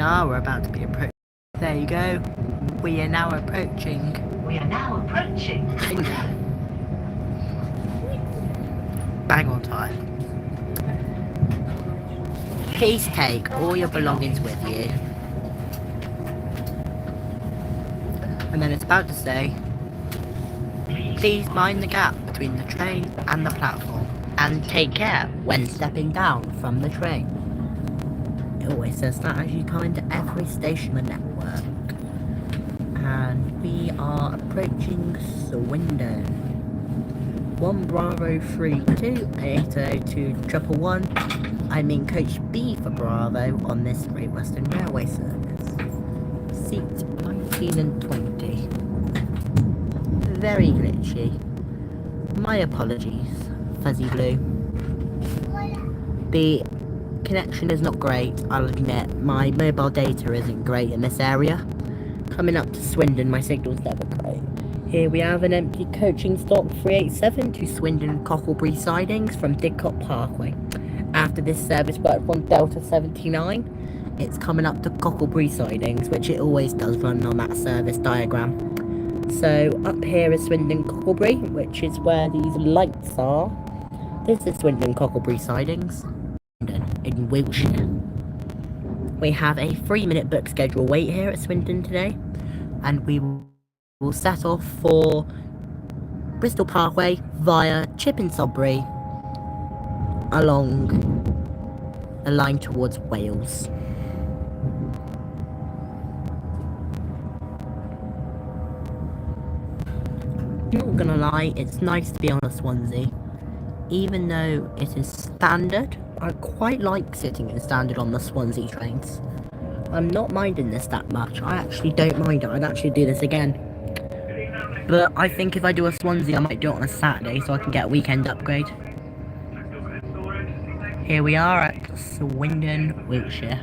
we're about to be approaching. There you go. We are now approaching. Bang on time. Please take all your belongings with you. And then it's about to say, please mind the gap between the train and the platform. And take care when stepping down from the train. It always says that as you come into every station on the network. And we are approaching Swindon. 1 Bravo 32 802 111. I'm in coach B for Bravo on this Great Western Railway service. Seats 19 and 20. Very glitchy. My apologies, Fuzzy Blue. The connection is not great, I'll admit. My mobile data isn't great in this area. Coming up to Swindon, my signal's never great. Here we have an empty coaching stop 387 to Swindon Cocklebury sidings from Didcot Parkway. After this service worked on Delta 79, it's coming up to Cocklebury sidings, which it always does run on that service diagram. So up here is Swindon Cocklebury, which is where these lights are. This is Swindon Cocklebury sidings in Wiltshire. We have a 3-minute book schedule wait here at Swindon today, and we will set off for Bristol Parkway via Chipping Sodbury along the line towards Wales. Not gonna lie, it's nice to be on a Swansea. Even though it is standard, I quite like sitting in standard on the Swansea trains. I'm not minding this that much. I actually don't mind it. I'd actually do this again. But I think if I do a Swansea, I might do it on a Saturday so I can get a weekend upgrade. Here we are at Swindon, Wiltshire.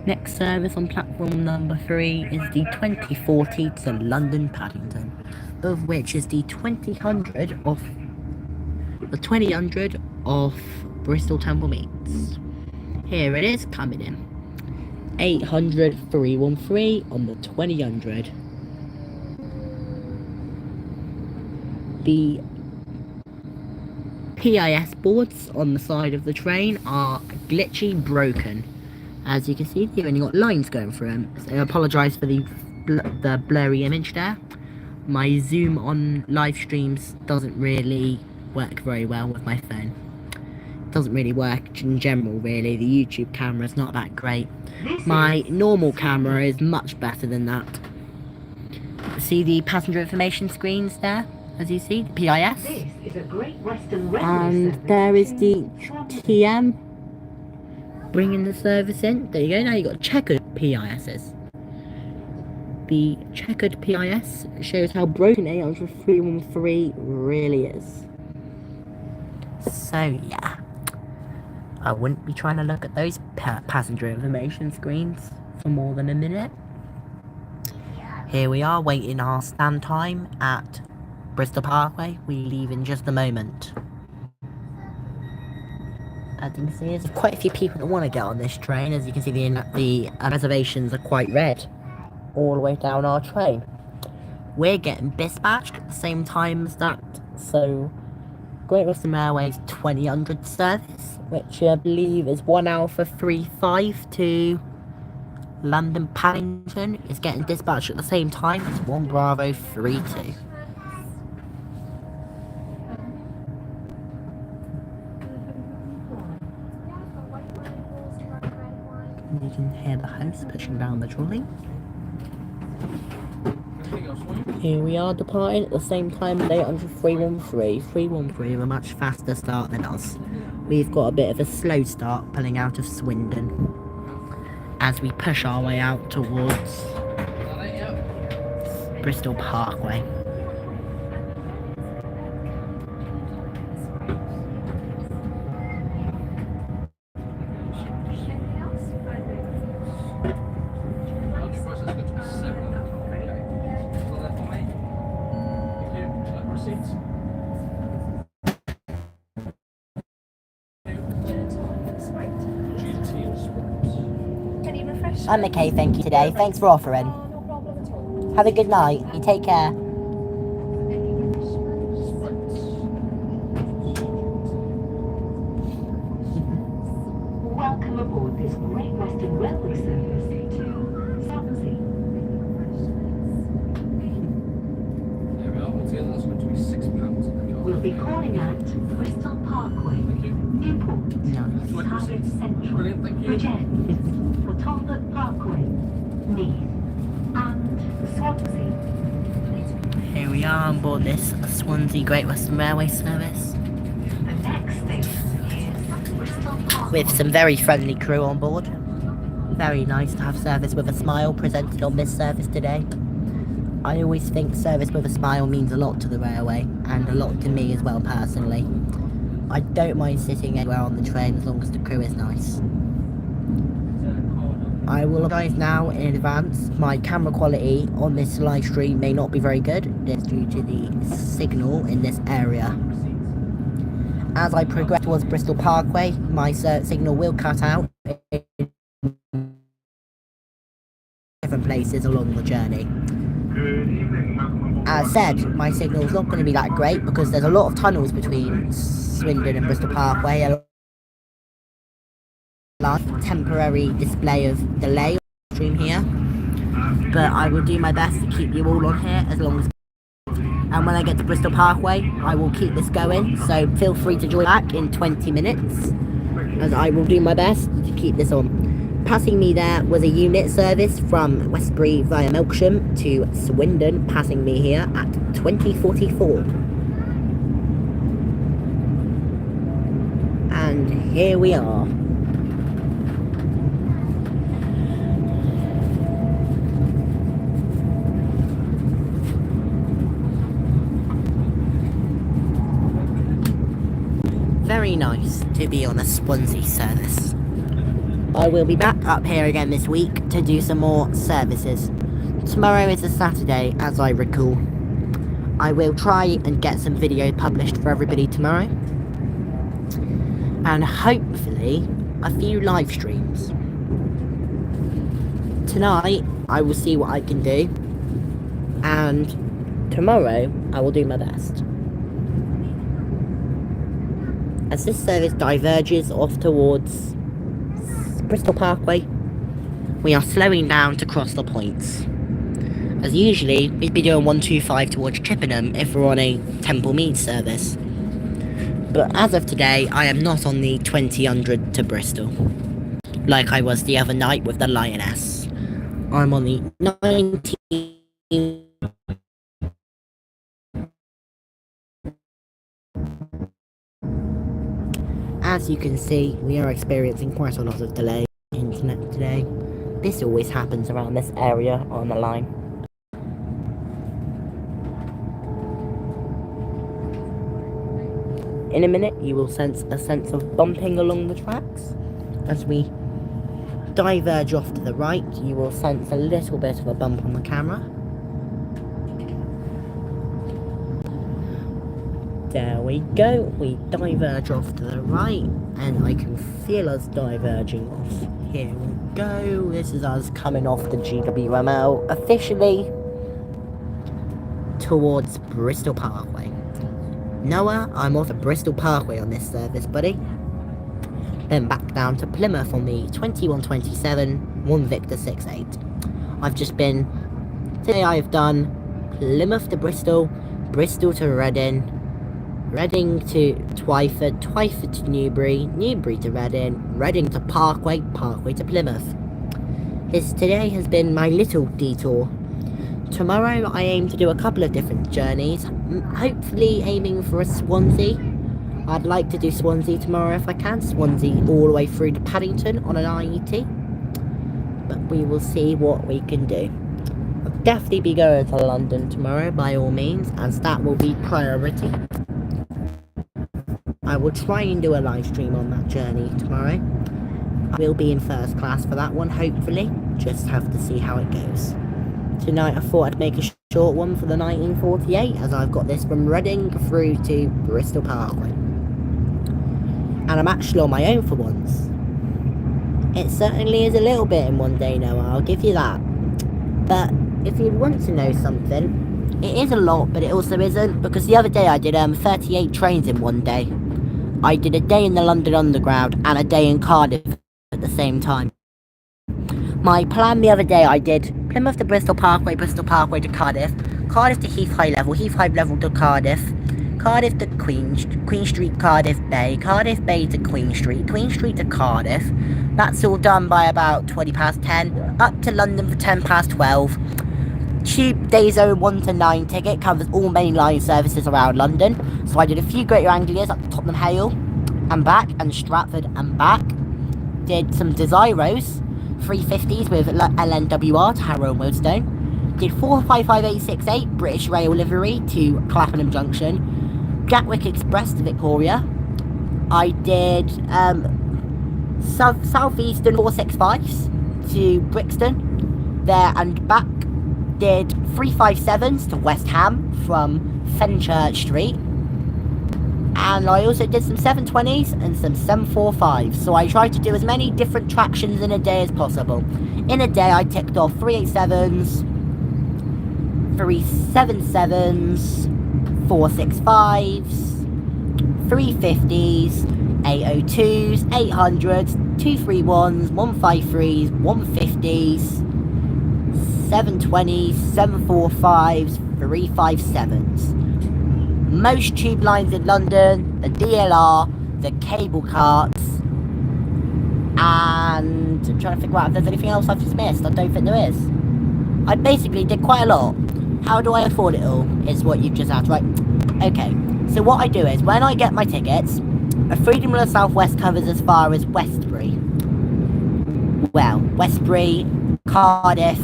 Next service on platform number 3 is the 2040 to London Paddington, of which is the 2000 off Bristol Temple Meets. Here it is coming in. 800 313 on the 2000. The PIS boards on the side of the train are glitchy broken. As you can see, they've only got lines going through them. So I apologise for the blurry image there. My zoom on live streams doesn't really work very well with my phone. It doesn't really work in general, really. The YouTube camera is not that great. My normal camera is much better than that. See the passenger information screens there? As you see, the PIS. This is a Great Western Railway And service there is the between TM bringing the service in. There you go, now you've got checkered PISs. The checkered PIS shows how broken 800 313 really is. So yeah, I wouldn't be trying to look at those passenger information screens for more than a minute. Here we are waiting our stand time at Bristol Parkway. We leave in just a moment. As you can see, there's quite a few people that want to get on this train. As you can see, the reservations are quite red all the way down our train. We're getting dispatched at the same time as that. So Great Western Railway's 2000 service, which I believe is 1 Alpha 35 to London Paddington, is getting dispatched at the same time as 1 Bravo 32. You can hear the host pushing down the trolley. Here we are departing at the same time as 800 313. 313 with a much faster start than us. We've got a bit of a slow start pulling out of Swindon as we push our way out towards Bristol Parkway. I'm okay, thank you today. Thanks for offering. Have a good night. You take care. Welcome aboard this Great Western Railway service to Swansea. There we are. Altogether, that's going to be £6. We'll be calling at Bristol Parkway, Newport, Harvard Central, Brilliant, thank you. Regent, for Talbot Parkway, Neath, and Swansea. Here we are on board this Swansea Great Western Railway service. The next station is Bristol Parkway. With some very friendly crew on board. Very nice to have service with a smile presented on this service today. I always think service with a smile means a lot to the railway, and a lot to me as well personally. I don't mind sitting anywhere on the train as long as the crew is nice. I will apologise now in advance. My camera quality on this live stream may not be very good. It's due to the signal in this area. As I progress towards Bristol Parkway, my signal will cut out in different places along the journey. As said, my signal is not going to be that great because there's a lot of tunnels between Swindon and Bristol Parkway. A temporary display of delay on stream here, but I will do my best to keep you all on here as long as. And when I get to Bristol Parkway, I will keep this going. So feel free to join back in 20 minutes, as I will do my best to keep this on. Passing me there was a unit service from Westbury via Melksham to Swindon, passing me here at 20:44. And here we are. Very nice to be on a Swansea service. I will be back up here again this week to do some more services. Tomorrow is a Saturday, as I recall. I will try and get some video published for everybody tomorrow. And hopefully, a few live streams. Tonight, I will see what I can do. And tomorrow, I will do my best. As this service diverges off towards Bristol Parkway, we are slowing down to cross the points. As usually, we'd be doing 125 towards Chippenham if we're on a Temple Mead service. But as of today, I am not on the 2000 to Bristol, like I was the other night with the Lioness. I'm on the 19... As you can see, we are experiencing quite a lot of delay in internet today. This always happens around this area on the line. In a minute, you will sense a sense of bumping along the tracks. As we diverge off to the right, you will sense a little bit of a bump on the camera. There we go, we diverge off to the right, and I can feel us diverging off. Here we go, this is us coming off the GWML officially towards Bristol Parkway. Noah, I'm off at Bristol Parkway on this service, buddy. Then back down to Plymouth on the 2127 1 Victor 68. Today I have done Plymouth to Bristol, Bristol to Reading, Reading to Twyford, Twyford to Newbury, Newbury to Reading, Reading to Parkway, Parkway to Plymouth. Today has been my little detour. Tomorrow I aim to do a couple of different journeys, hopefully aiming for a Swansea. I'd like to do Swansea tomorrow if I can, Swansea all the way through to Paddington on an IET. But we will see what we can do. I'll definitely be going to London tomorrow by all means, as that will be priority. I will try and do a live stream on that journey tomorrow. I will be in first class for that one, hopefully. Just have to see how it goes. Tonight I thought I'd make a short one for the 1948, as I've got this from Reading through to Bristol Parkway. And I'm actually on my own for once. It certainly is a little bit in one day, Noah, I'll give you that. But if you want to know something, it is a lot, but it also isn't, because the other day I did 38 trains in one day. I did a day in the London Underground and a day in Cardiff at the same time. My plan the other day, I did Plymouth to Bristol Parkway to Cardiff, Cardiff to Heath High Level to Cardiff, Cardiff to Queen Street, Cardiff Bay to Queen Street to Cardiff. That's all done by about 20 past 10, up to London for 10 past 12. Cheap day zone 1 to 9 ticket, covers all main line services around London. So I did a few Greater Anglias up to Tottenham Hale and back, and Stratford and back. Did some Desiros, 350s with LNWR to Harrow and Woodstone. Did 455868 British Rail livery to Clapham Junction. Gatwick Express to Victoria. I did Southeastern 465s to Brixton, there and back. Did 357s to West Ham from Fenchurch Street. And I also did some 720s and some 745s. So I tried to do as many different tractions in a day as possible. In a day I ticked off 387s, 377s, 465s, 350s, 802s, 800s, 231s, 153s, 150s, 720s, 745s, 357s. Most tube lines in London, the DLR, the cable carts, and I'm trying to figure out if there's anything else I've just missed. I don't think there is. I basically did quite a lot. How do I afford it all, is what you've just asked, right? Okay, so what I do is, when I get my tickets, a Freedom of the Southwest covers as far as Westbury. Well, Westbury, Cardiff,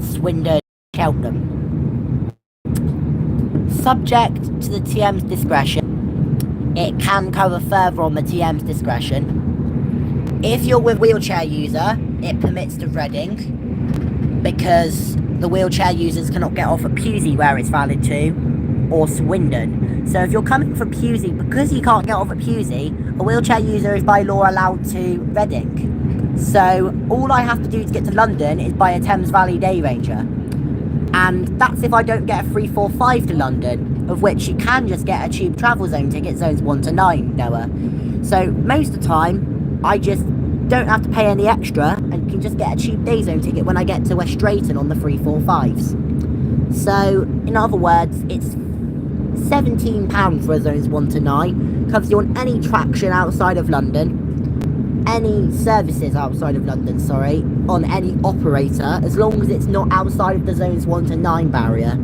Swindon, Cheltenham. Subject to the TM's discretion, it can cover further on the TM's discretion. If you're with wheelchair user, it permits to Reading, because the wheelchair users cannot get off at Pewsey where it's valid to, or Swindon. So if you're coming from Pewsey, because you can't get off at Pewsey, a wheelchair user is by law allowed to Reading. So all I have to do to get to London is buy a Thames Valley Day Ranger. And that's if I don't get a 345 to London, of which you can just get a tube travel zone ticket, zones 1 to 9, Noah. So most of the time, I just don't have to pay any extra and can just get a tube day zone ticket when I get to West Drayton on the 345s. So, in other words, it's £17 for a zones 1 to 9, covers you on any traction outside of London, any services outside of London, sorry, on any operator, as long as it's not outside of the zones 1 to 9 barrier,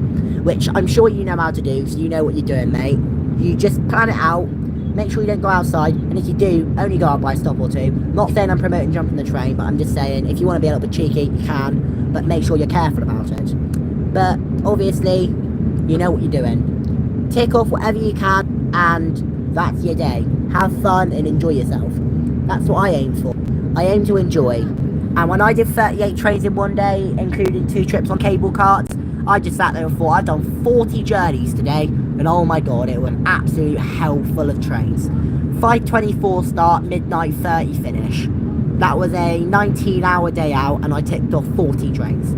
which I'm sure you know how to do, so you know what you're doing, mate. You just plan it out, make sure you don't go outside, and if you do, only go out by a stop or two. Not saying I'm promoting jumping the train, but I'm just saying, if you want to be a little bit cheeky, you can, but make sure you're careful about it. But, obviously, you know what you're doing. Tick off whatever you can, and that's your day. Have fun and enjoy yourself. That's what I aim for. I aim to enjoy. And when I did 38 trains in one day, including 2 trips on cable carts, I just sat there and thought, I've done 40 journeys today, and oh my god, it was an absolute hell full of trains. 5:24 start, midnight 30 finish. That was a 19-hour day out, and I ticked off 40 trains.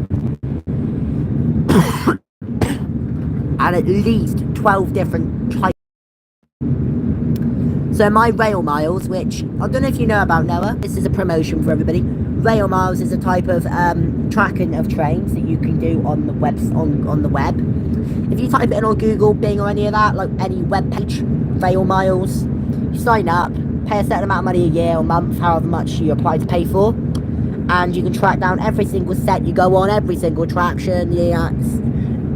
And at least 12 different types. So my rail miles, which I don't know if you know about, Noah, this is a promotion for everybody. Rail miles is a type of tracking of trains that you can do on the web. If you type it in on Google, Bing, or any of that, like any web page, rail miles, you sign up, pay a certain amount of money a year or month, however much you apply to pay for, and you can track down every single set you go on, every single traction, the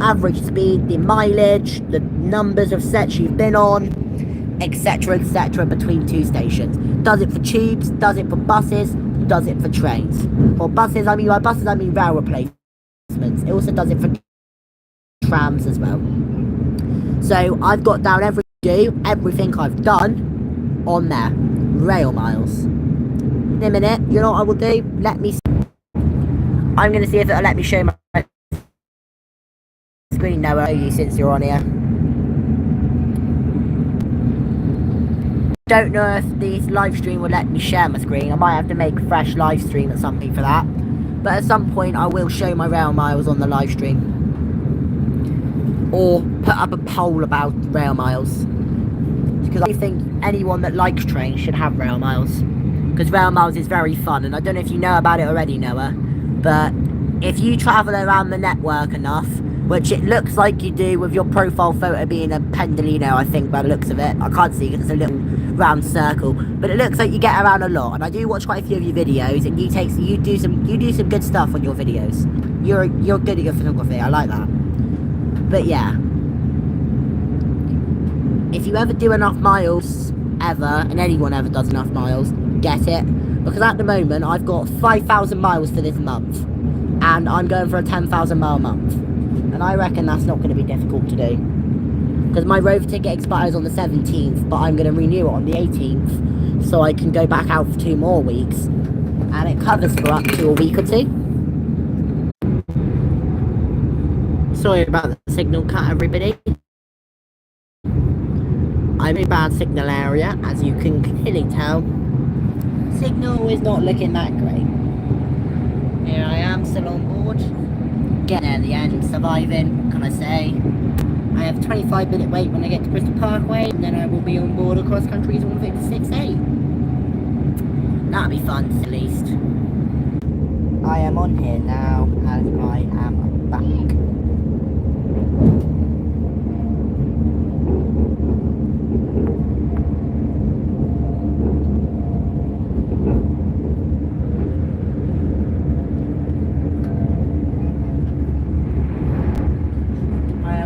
average speed, the mileage, the numbers of sets you've been on, etc, between 2 stations. Does it for tubes, does it for buses, does it for trains. For buses, I mean rail replacements. It also does it for trams as well. So I've got down everything I've done on there. Rail miles. In a minute, you know what I will do? Let me see. I'm going to see if it'll let me show my screen now, since you're on here. don't know if this live stream will let me share my screen. I might have to make a fresh live stream or something for that. But at some point I will show my rail miles on the live stream. Or put up a poll about rail miles. Because I think anyone that likes trains should have rail miles. Because rail miles is very fun, and I don't know if you know about it already, Noah. But if you travel around the network enough, which it looks like you do with your profile photo being a pendolino, I think, by the looks of it. I can't see because it's a little round circle, but it looks like you get around a lot. And I do watch quite a few of your videos, and you do some good stuff on your videos. You're good at your photography. I like that. But yeah, if you ever do enough miles ever, and anyone ever does enough miles, get it. Because at the moment I've got 5,000 miles for this month, and I'm going for a 10,000 mile month. And I reckon that's not going to be difficult to do. Because my road ticket expires on the 17th, but I'm going to renew it on the 18th. So I can go back out for 2 more weeks. And it covers for up to a week or 2. Sorry about the signal cut, everybody. I'm in a bad signal area, as you can clearly tell. Signal is not looking that great. Here I am, still on board. Getting there at the end, surviving, what can I say? I have a 25-minute wait when I get to Bristol Parkway, and then I will be on board across countries 156A. That'll be fun, at least. I am on here now, as I am back.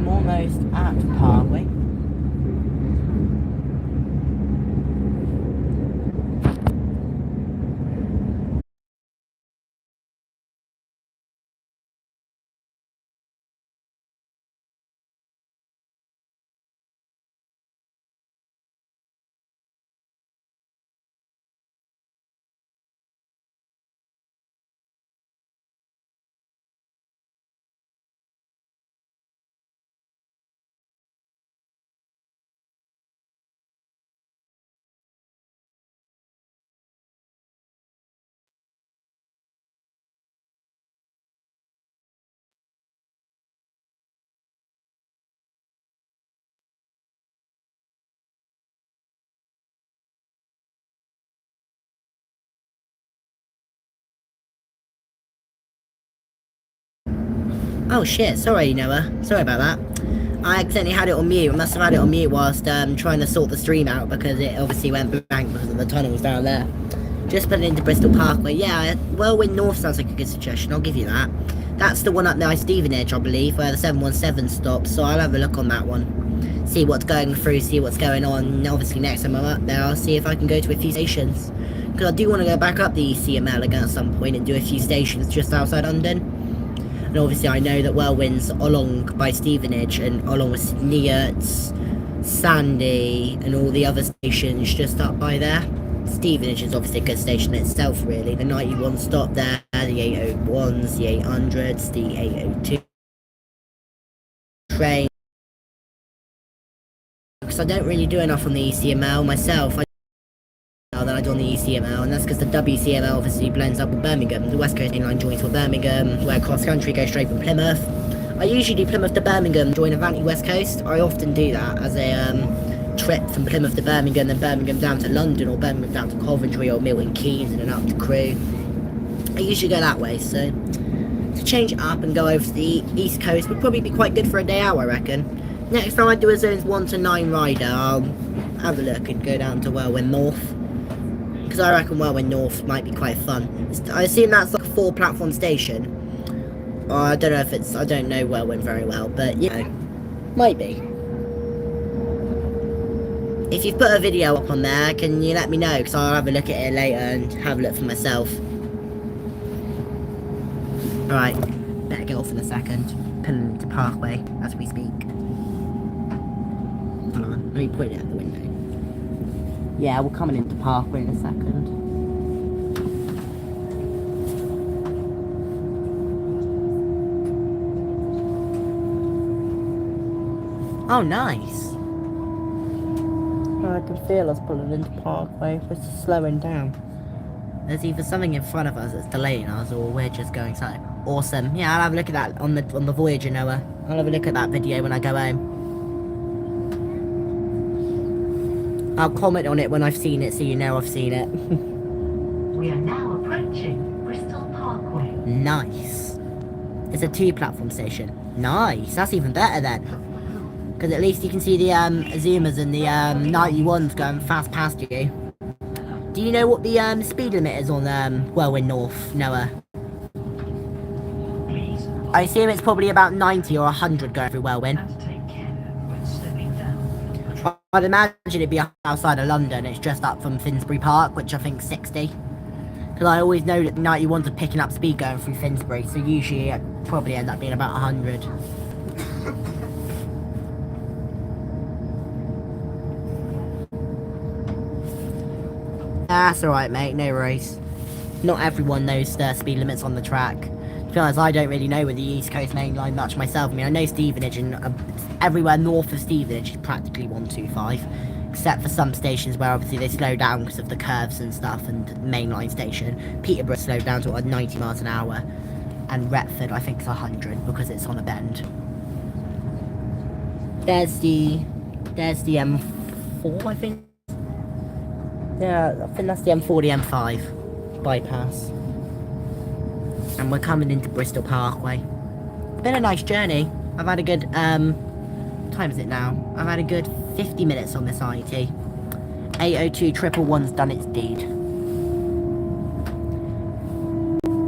Almost at Parkway. Oh shit, sorry Noah, sorry about that. I accidentally had it on mute. I must have had it on mute whilst trying to sort the stream out, because it obviously went blank because of the tunnels down there. Just put it into Bristol Parkway. Yeah, Whirlwind North sounds like a good suggestion, I'll give you that. That's the one up there, Stevenage, I believe, where the 717 stops, so I'll have a look on that one. See what's going through, see what's going on, and obviously next time I'm up there, I'll see if I can go to a few stations. Because I do want to go back up the GWML again at some point and do a few stations just outside London. And obviously I know that Whirlwind's along by Stevenage, and along with Nearts, Sandy, and all the other stations just up by there. Stevenage is obviously a good station in itself, really. The 91 stop there, the 801s, the 800s, the 802 train. Because I don't really do enough on the ECML myself. That I do on the ECML, and that's because the WCML obviously blends up with Birmingham. The West Coast Main Line joins with Birmingham, where cross country goes straight from Plymouth. I usually do Plymouth to Birmingham, join Avanti West Coast. I often do that as a trip from Plymouth to Birmingham, then Birmingham down to London, or Birmingham down to Coventry, or Milton Keynes, and then up to Crewe. I usually go that way, so to change it up and go over to the East Coast would probably be quite good for a day out, I reckon. Next time I do a zones 1 to 9 rider, I'll have a look and go down to Whirlwind North. Because I reckon Whirlwind North might be quite fun. I assume that's like a 4-platform station. Or I don't know if it's, I don't know Whirlwind very well, but you know, might be. If you've put a video up on there, can you let me know? Because I'll have a look at it later and have a look for myself. Alright, better get off in a second. Pulling into Parkway as we speak. Hold on, let me point it out the window. Yeah, we're coming into Parkway in a second. Oh, nice. I can feel us pulling into Parkway. We're just slowing down. There's either something in front of us that's delaying us, or we're just going slow. Awesome. Yeah, I'll have a look at that on the Voyager, Noah. I'll have a look at that video when I go home. I'll comment on it when I've seen it, so you know I've seen it. We are now approaching Bristol Parkway. Nice. It's a 2-platform station. Nice. That's even better then. Because at least you can see the Zoomers and the 91s going fast past you. Do you know what the speed limit is on Whirlwind North, Noah? Please. I assume it's probably about 90 or 100 going through Whirlwind. And take care when slowing down. I'd imagine it'd be outside of London. It's just up from Finsbury Park, which I think is 60. Because I always know that the 91s are picking up speed going through Finsbury, so usually it probably ends up being about 100. That's alright, mate, no worries. Not everyone knows the speed limits on the track. To be honest, I don't really know with the East Coast Main Line much myself. I mean, I know Stevenage, and everywhere north of Stevenage is practically 125. Except for some stations where obviously they slow down because of the curves and stuff, and mainline station. Peterborough slowed down to 90 miles an hour. And Retford, I think, is 100 because it's on a bend. There's the M4, I think. Yeah, I think that's the M4, the M5 bypass. And we're coming into Bristol Parkway. Been a nice journey. I've had a good, what time is it now? I've had a good 50 minutes on this IET. 802-111's done its deed.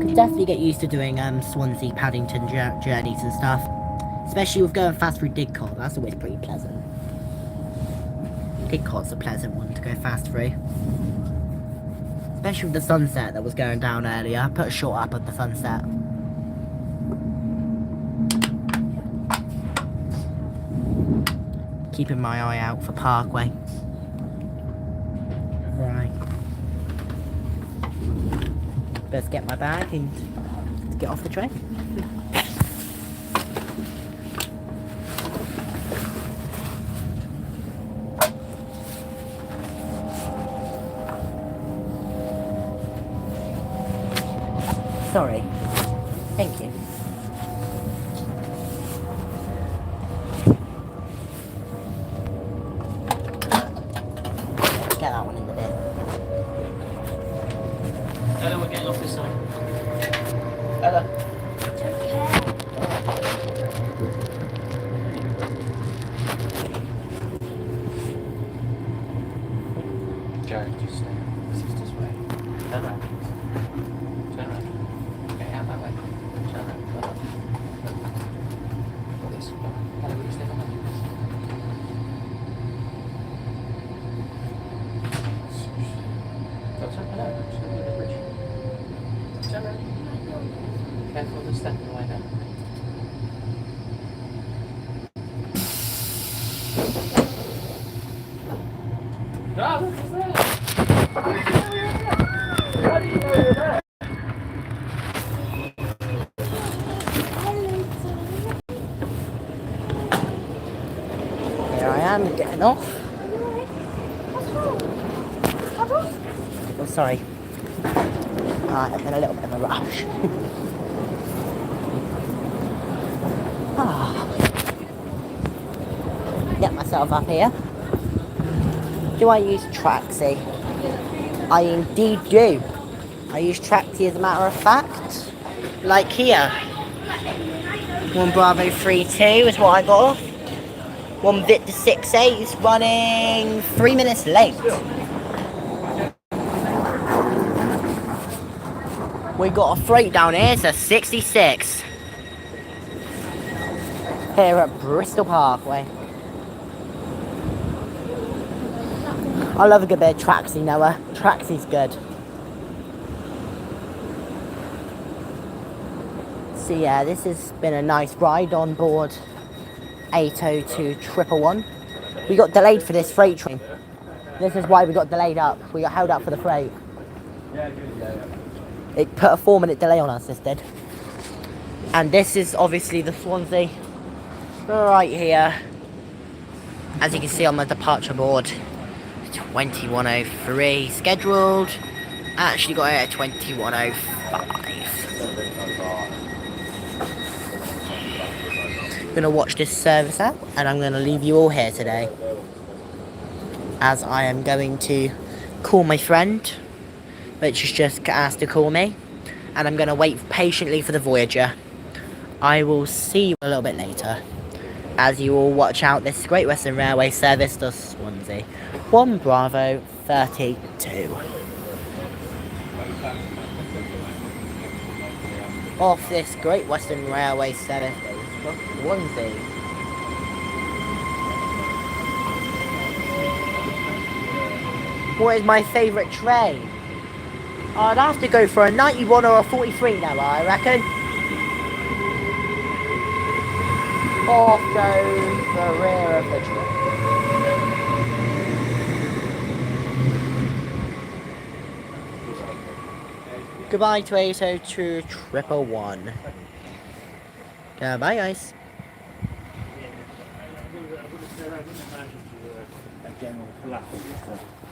Could definitely get used to doing Swansea, Paddington journeys and stuff. Especially with going fast through Didcot. That's always pretty pleasant. Didcot's a pleasant one to go fast through. Especially with the sunset that was going down earlier. I put a shot up of the sunset. Keeping my eye out for Parkway. Right. Let's get my bag and get off the train. Sorry. Thank you. Get that one in the bin. Ella, we're getting off this side. Ella. Jared, just stay. This way. Turn around. Turn around. Okay, out that way. Turn around. Got this. Ella, will you stay behind me? Go turn around. Just go to the bridge. Turn around. Careful of the step on the way down. Ah, look what's there! How do you know you're there? Here I am, getting off. Oh, sorry. Alright, I'm in a little bit of a rush. Get myself up here. Do I use Traxi? I indeed do. I use Traxi as a matter of fact. Like here. 1 Bravo 32 is what I got off. 1 Victor 68 is running 3 minutes late. We got a freight down here, it's a 66. Here at Bristol Parkway. I love a good bit of Traxi, Noah. Traxi's good. So yeah, this has been a nice ride on board 802-111. We got delayed for this freight train. This is why we got delayed up. We got held up for the freight. It put a 4-minute delay on us, this did. And this is obviously the Swansea. Right here. As you can see on my departure board. 21:03 scheduled. Actually got here at 21:05. Gonna watch this service out, and I'm gonna leave you all here today, as I am going to call my friend, which is just asked to call me, and I'm gonna wait patiently for the Voyager. I will see you a little bit later, as you all watch out this Great Western Railway service to Swansea. 1 Bravo 32. Off this Great Western Railway service to Swansea. What is my favourite train? I'd have to go for a 91 or a 43 now, I reckon. Off goes the rear of the train. Goodbye to 802 111. Bye guys. General collapse.